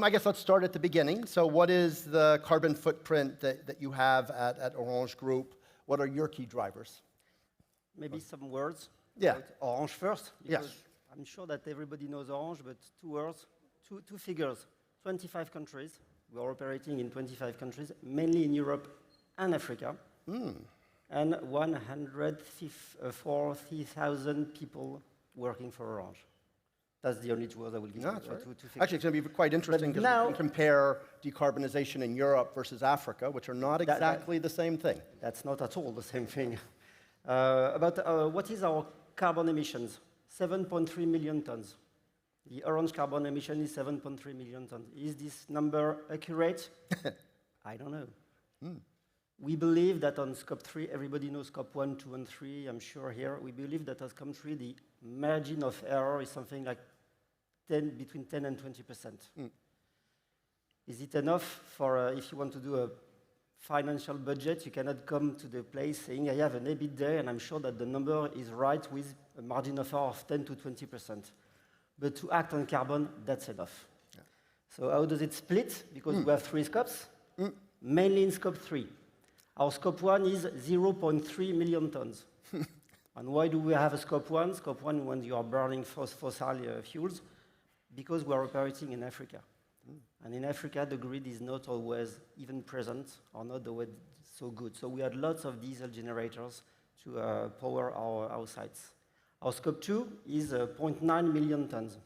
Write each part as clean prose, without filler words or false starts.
I guess let's start at the beginning. So what is the carbon footprint that you have at Orange Group? What are your key drivers? Maybe some words about Orange first. Yes. I'm sure that everybody knows Orange, but two words, two figures. 25 countries. We are operating in 25 countries, mainly in Europe and Africa. And 140,000 people working for Orange. That's the only two words I will give you. Right. Actually, it's going to be quite interesting because we can compare decarbonization in Europe versus Africa, which are not exactly the same thing. That's not at all the same thing. What is our carbon emissions? 7.3 million tons. The Orange carbon emission is 7.3 million tons. Is this number accurate? I don't know. We believe that on scope 3, everybody knows scope 1, 2, and 3, I'm sure here. We believe that as scope 3, the margin of error is something like between 10 and 20%. Is it enough for, if you want to do a financial budget, you cannot come to the place saying, I have an EBITDA, and I'm sure that the number is right with a margin of error of 10 to 20%. But to act on carbon, that's enough. Yeah. So how does it split? Because we have 3 scopes, mainly in scope 3. Our scope 1 is 0.3 million tons. And why do we have a scope 1? Scope 1 when you are burning fossil fuels, because we are operating in Africa. And in Africa, the grid is not always even present or not always so good. So we had lots of diesel generators to power our sites. Our scope 2 is 0.9 million tons.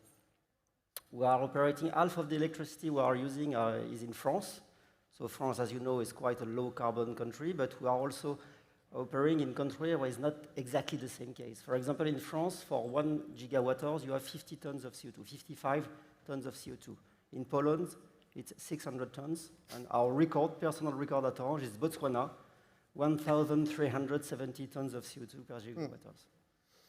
We are operating, half of the electricity we are using is in France. So France, as you know, is quite a low carbon country, but we are also operating in countries where it's not exactly the same case. For example, in France, for 1 gigawatt hours, you have 50 tons of CO2, 55 tons of CO2. In Poland, it's 600 tons, and our personal record at Orange is Botswana, 1,370 tons of CO2 per gigawatt hours.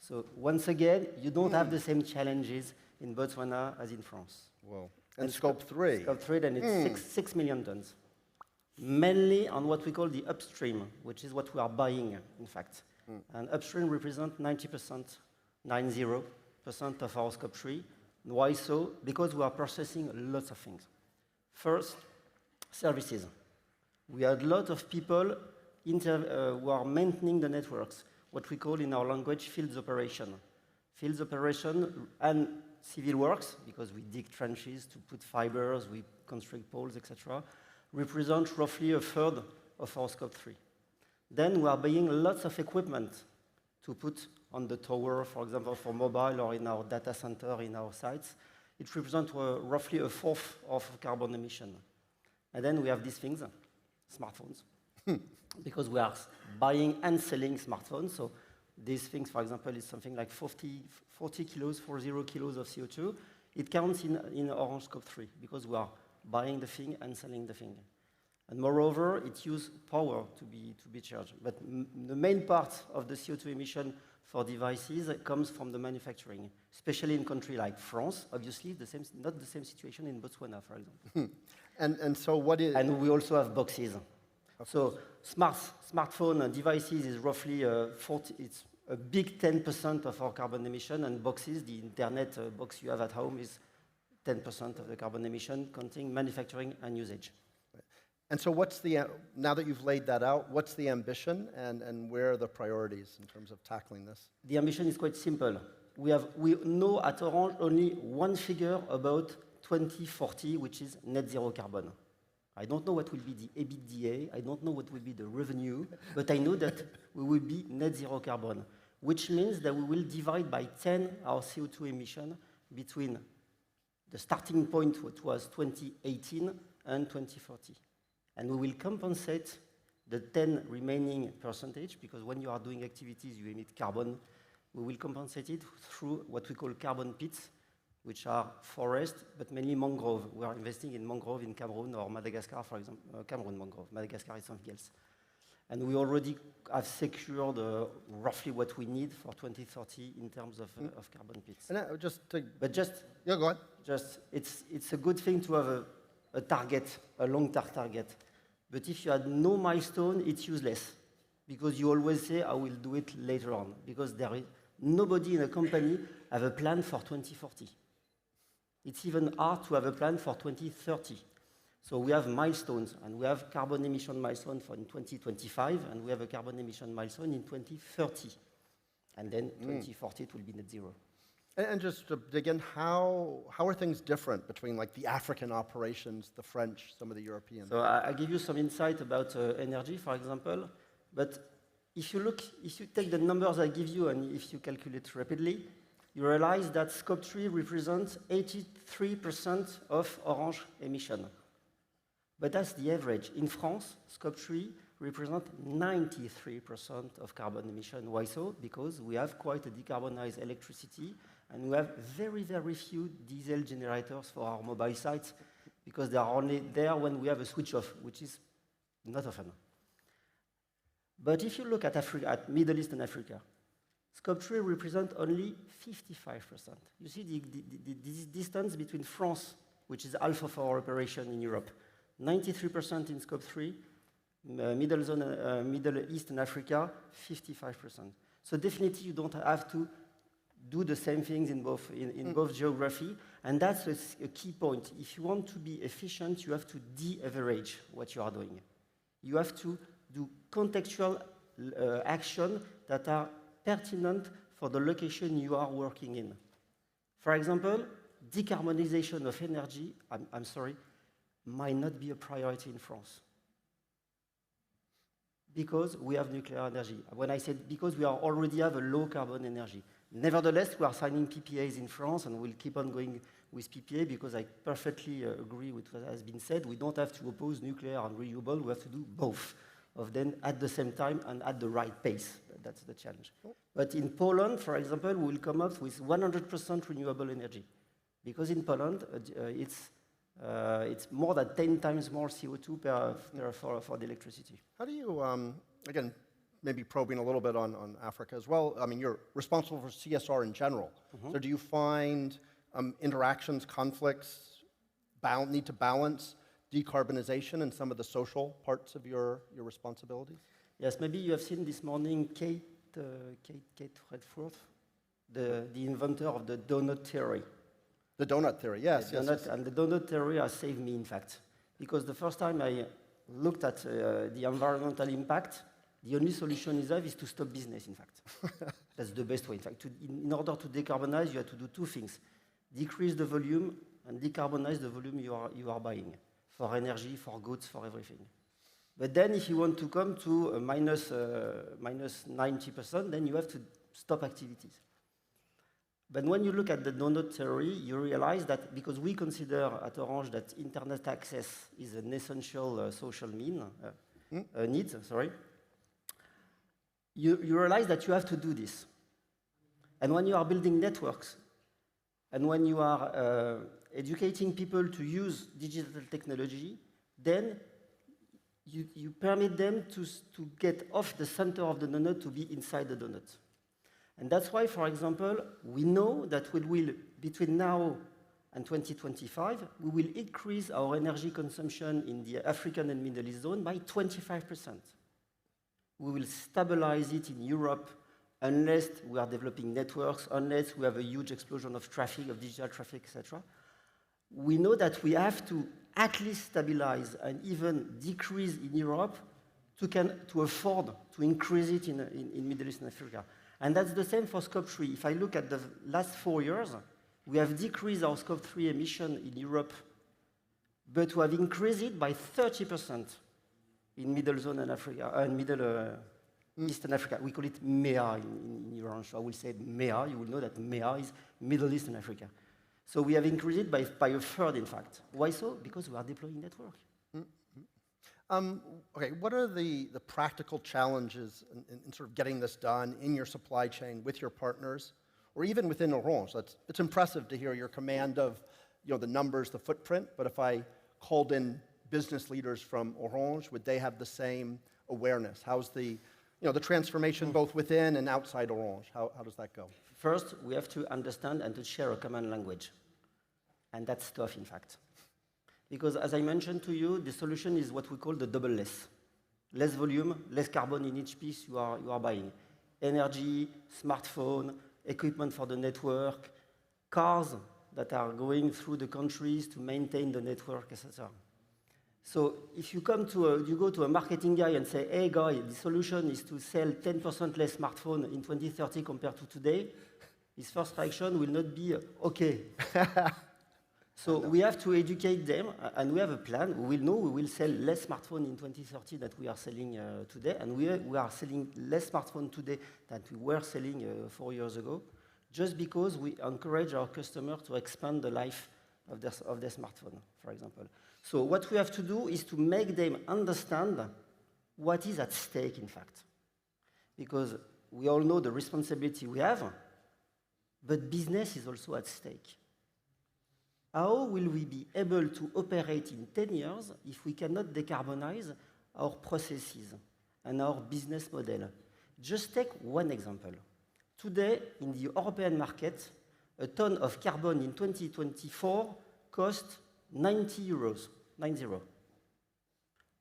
So once again, you don't have the same challenges in Botswana as in France. Whoa. And scope 3? Scope 3, then it's 6 million tons. Mainly on what we call the upstream, which is what we are buying, in fact. And upstream represents 90% of our scope 3. Why so? Because we are processing lots of things. First, services. We had a lot of people who are maintaining the networks, what we call in our language fields operation. Fields operation and civil works, because we dig trenches to put fibers, we construct poles, etc., represent roughly a third of our scope 3. Then we are buying lots of equipment to put on the tower, for example, for mobile or in our data center, in our sites. It represents roughly a fourth of carbon emission. And then we have these things, smartphones, because we are buying and selling smartphones. So these things, for example, is something like 40 kilos of CO2. It counts in Orange scope 3, because we are buying the thing and selling the thing. And moreover, it uses power to be charged. But the main part of the CO2 emission for devices comes from the manufacturing, especially in a country like France. Obviously, not the same situation in Botswana, for example. And so what is... And we also have boxes. So smartphone devices is roughly it's a big 10% of our carbon emission, and boxes, the internet box you have at home, is 10% of the carbon emission, counting manufacturing and usage. And so now that you've laid that out, what's the ambition and where are the priorities in terms of tackling this? The ambition is quite simple. We know at Orange only one figure about 2040, which is net zero carbon. I don't know what will be the EBITDA, I don't know what will be the revenue, but I know that we will be net zero carbon, which means that we will divide by 10 our CO2 emission between the starting point, which was 2018, and 2040. And we will compensate the 10 remaining percentage, because when you are doing activities, you emit carbon. We will compensate it through what we call carbon pits, which are forest, but mainly mangrove. We are investing in mangrove in Cameroon or Madagascar, for example. Cameroon mangrove. Madagascar is something else. And we already have secured roughly what we need for 2030 in terms of carbon pits. And yeah, go on. It's a good thing to have a target, a long-term target. But if you had no milestone, it's useless, because you always say, I will do it later on, because nobody in a company have a plan for 2040. It's even hard to have a plan for 2030. So we have milestones, and we have carbon emission milestone for in 2025, and we have a carbon emission milestone in 2030. And then 2040, it will be net zero. And just to dig in, how are things different between like the African operations, the French, some of the European? So I give you some insight about energy, for example. But if you take the numbers I give you and if you calculate rapidly, you realize that Scope 3 represents 83% of Orange emission. But that's the average. In France, Scope 3 represents 93% of carbon emission. Why so? Because we have quite a decarbonized electricity, and we have very, very few diesel generators for our mobile sites, because they are only there when we have a switch off, which is not often. But if you look at Africa, at Middle East and Africa, Scope 3 represents only 55%. You see the distance between France, which is half of our operation in Europe, 93% in Scope 3, Middle East and Africa, 55%. So definitely you don't have to do the same things in both geography, and that's a key point. If you want to be efficient, you have to de-average what you are doing. You have to do contextual action that are pertinent for the location you are working in. For example, decarbonization of energy, I'm sorry, might not be a priority in France, because we have nuclear energy. When I said because we already have a low carbon energy. Nevertheless, we are signing PPAs in France, and we'll keep on going with PPA, because I perfectly agree with what has been said. We don't have to oppose nuclear and renewable. We have to do both of them at the same time and at the right pace. That's the challenge. But in Poland, for example, we will come up with 100% renewable energy, because in Poland, it's more than 10 times more CO2 for the electricity. How do you, again, maybe probing a little bit on Africa as well, I mean, you're responsible for CSR in general. So do you find interactions, conflicts, need to balance decarbonization and some of the social parts of your responsibilities? Yes, maybe you have seen this morning Kate Redforth, the inventor of the donut theory. The donut theory, yes. And the donut theory has saved me, in fact, because the first time I looked at the environmental impact, the only solution is to stop business, in fact. That's the best way. In fact, in order to decarbonize, you have to do two things: decrease the volume and decarbonize the volume you are buying, for energy, for goods, for everything. But then if you want to come to a minus 90%, then you have to stop activities. But when you look at the donut theory, you realize that because we consider at Orange that internet access is an essential social need, you realize that you have to do this. And when you are building networks, and when you are educating people to use digital technology, then you permit them to get off the center of the donut to be inside the donut. And that's why, for example, we know that between now and 2025, we will increase our energy consumption in the African and Middle East zone by 25%. We will stabilize it in Europe unless we are developing networks, unless we have a huge explosion of traffic, of digital traffic, etc. We know that we have to at least stabilize and even decrease in Europe to afford to increase it in Middle East and Africa. And that's the same for Scope 3. If I look at the last 4 years, we have decreased our Scope 3 emission in Europe, but we have increased it by 30% in Middle Zone and Africa, and Middle East and Africa. We call it MEA in Orange. I will say MEA. You will know that MEA is Middle East and Africa. So we have increased it by a third, in fact. Why so? Because we are deploying network. Okay, what are the practical challenges in sort of getting this done in your supply chain with your partners, or even within Orange? It's impressive to hear your command of the numbers, the footprint, but if I called in business leaders from Orange, would they have the same awareness? How's the transformation both within and outside Orange? How does that go? First, we have to understand and to share a common language. And that's tough, in fact. Because as I mentioned to you, the solution is what we call the double less. Less volume, less carbon in each piece you are buying. Energy, smartphone, equipment for the network, cars that are going through the countries to maintain the network, etc. So if you go to a marketing guy and say, hey guy, the solution is to sell 10% less smartphone in 2030 compared to today, his first reaction will not be, okay. So we have to educate them, and we have a plan. We will know we will sell less smartphone in 2030 than we are selling today, and we are selling less smartphone today than we were selling 4 years ago, just because we encourage our customers to expand the life of their smartphone, for example. So what we have to do is to make them understand what is at stake, in fact. Because we all know the responsibility we have, but business is also at stake. How will we be able to operate in 10 years if we cannot decarbonize our processes and our business model? Just take one example. Today, in the European market, a ton of carbon in 2024 costs 90 euros, 90.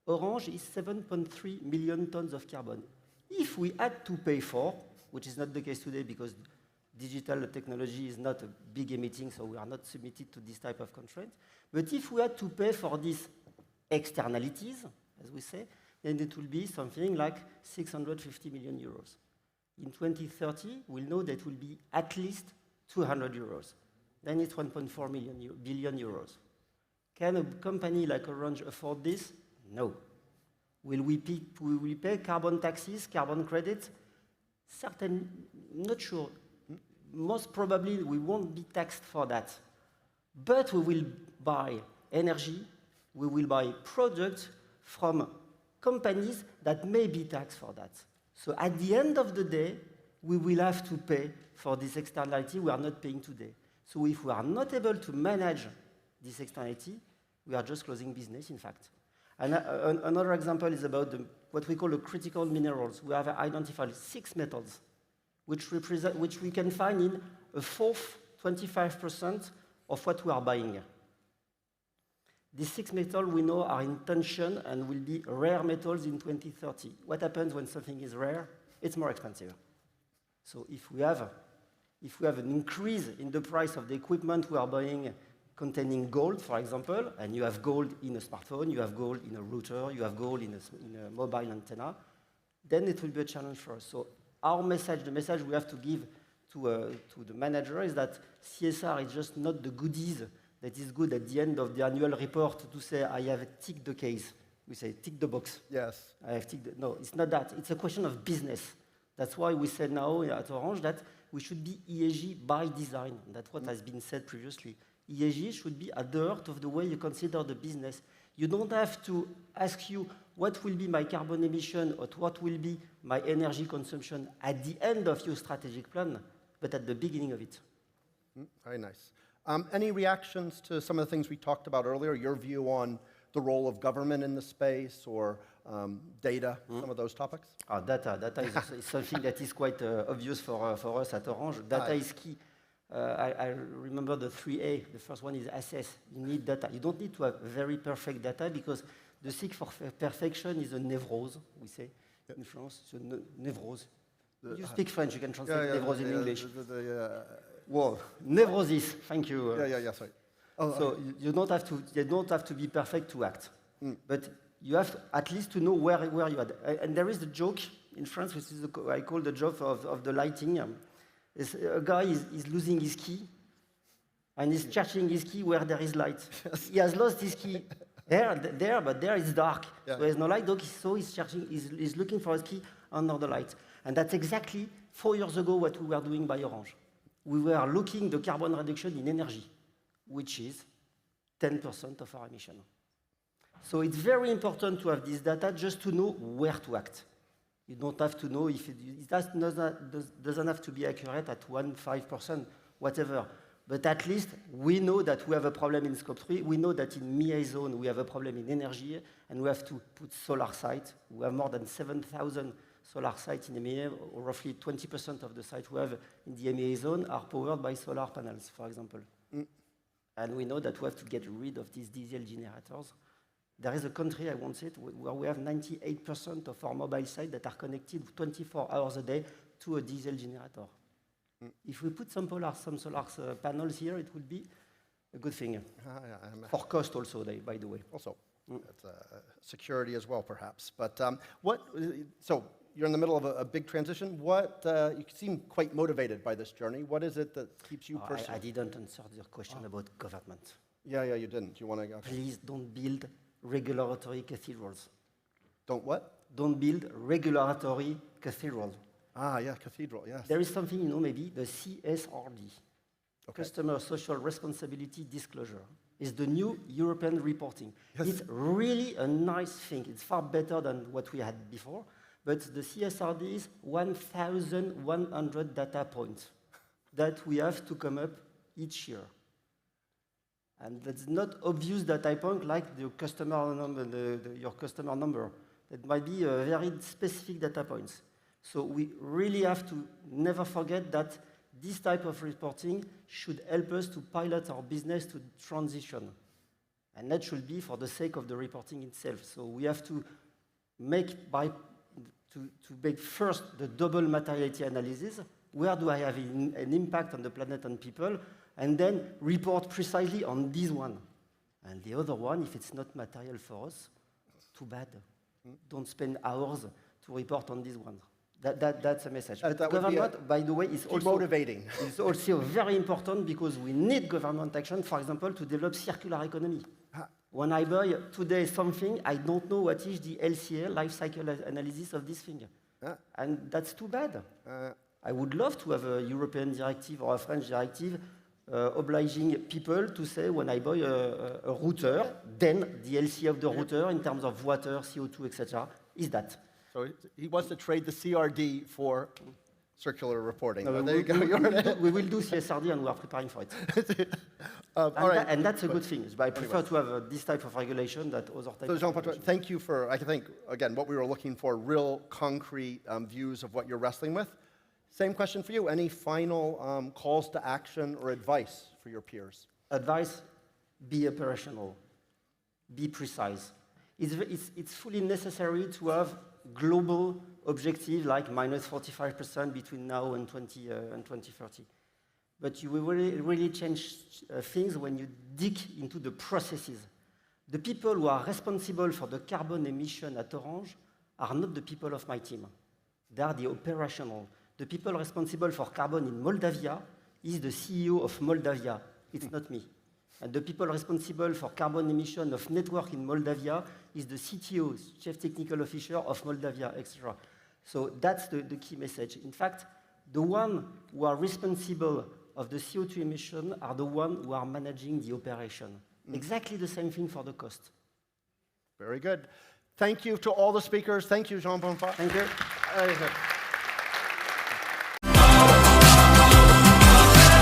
Orange is 7.3 million tons of carbon. If we had to pay for, which is not the case today because digital technology is not a big emitting, so we are not submitted to this type of constraint. But if we had to pay for these externalities, as we say, then it will be something like 650 million euros. In 2030, we'll know that will be at least 200 euros. Then it's 1.4 billion euros. Can a company like Orange afford this? No. Will we pay carbon taxes, carbon credits? Certainly, not sure. Most probably, we won't be taxed for that. But we will buy energy, we will buy products from companies that may be taxed for that. So at the end of the day, we will have to pay for this externality we are not paying today. So if we are not able to manage this externality, we are just closing business, in fact. And another example is about what we call the critical minerals. We have identified 6 metals which we can find in a fourth, 25% of what we are buying. These 6 metals we know are in tension and will be rare metals in 2030. What happens when something is rare? It's more expensive. So if we have an increase in the price of the equipment we are buying containing gold, for example, and you have gold in a smartphone, you have gold in a router, you have gold in a mobile antenna, then it will be a challenge for us. So our message, the message we have to give to the manager is that CSR is just not the goodies that is good at the end of the annual report to say, I have ticked the case. We say, tick the box. Yes. I have ticked no, it's not that. It's a question of business. That's why we said now at Orange that we should be ESG by design. That's what has been said previously. ESG should be at the heart of the way you consider the business. You don't have to ask you what will be my carbon emission or what will be my energy consumption at the end of your strategic plan, but at the beginning of it. Very nice. Any reactions to some of the things we talked about earlier, your view on the role of government in the space or data, some of those topics? Data is something that is quite obvious for us at Orange. Data is key. I remember the 3A. The first one is assess. You need data. You don't need to have very perfect data because the seek for perfection is a nevrose, we say in France. It's a nevrose. You speak French, you can translate nevrose in English. Whoa, nevrosis, thank you. Sorry. So you don't have to be perfect to act. But you have at least to know where you are. And there is the joke in France, which is I call the joke of the lighting. A guy is losing his key, and he's charging his key where there is light. He has lost his key there, but there it's dark. So there's no light, so he's looking for his key under the light. And that's exactly 4 years ago what we were doing by Orange. We were looking the carbon reduction in energy, which is 10% of our emission. So it's very important to have this data just to know where to act. You don't have to know if it doesn't have to be accurate at 1-5%, whatever. But at least we know that we have a problem in Scope 3. We know that in MEA zone we have a problem in energy, and we have to put solar sites. We have more than 7,000 solar sites in MEA, or roughly 20% of the sites we have in the MEA zone are powered by solar panels, for example. And we know that we have to get rid of these diesel generators. There is a country, I won't say it, where we have 98% of our mobile sites that are connected 24 hours a day to a diesel generator. If we put some solar panels here, it would be a good thing. Yeah, For cost also, by the way. also, it's security as well, perhaps. But so you're in the middle of a big transition. You seem quite motivated by this journey. What is it that keeps you personally? I didn't answer your question about government. Yeah, you didn't. You want to go? Please don't build regulatory cathedrals. Don't what? Don't build regulatory cathedrals. Yeah, cathedral, yes. There is something, maybe the CSRD, Customer Social Responsibility Disclosure, is the new European reporting. Yes. It's really a nice thing. It's far better than what we had before, but the CSRD is 1,100 data points that we have to come up each year. And that's not obvious data point like the customer number, your customer number. That might be a very specific data points. So we really have to never forget that this type of reporting should help us to pilot our business to transition. And that should be for the sake of the reporting itself. So we have to make first the double materiality analysis. Where do I have an impact on the planet and people? And then report precisely on this one. And the other one, if it's not material for us, too bad. Don't spend hours to report on this one. That's a message. Government, by the way, is also motivating. It's also very important because we need government action, for example, to develop circular economy. When I buy today something, I don't know what is the LCA, life cycle analysis of this thing. And that's too bad. I would love to have a European directive or a French directive obliging people to say when I buy a router, then the LCA of the router in terms of water, CO2, etc. is that. So he wants to trade the CRD for circular reporting. No, there you go. We will do CSRD and we are preparing for it. And that's a good thing. I prefer to have this type of regulation that other types of Jean-Benoît, thank you for, I think, again, what we were looking for, real concrete views of what you're wrestling with. Same question for you. Any final calls to action or advice for your peers? Advice, be operational. Be precise. It's fully necessary to have global objective like minus 45% between now and 2030. But you will really change things when you dig into the processes. The people who are responsible for the carbon emission at Orange are not the people of my team. They are the operational. The people responsible for carbon in Moldavia is the CEO of Moldavia. It's not me. And the people responsible for carbon emission of network in Moldavia is the CTO, Chief Technical Officer of Moldavia, etc. So that's the key message. In fact, the ones who are responsible of the CO2 emission are the ones who are managing the operation. Exactly the same thing for the cost. Very good. Thank you to all the speakers. Thank you, Jean-Benoît. Thank you.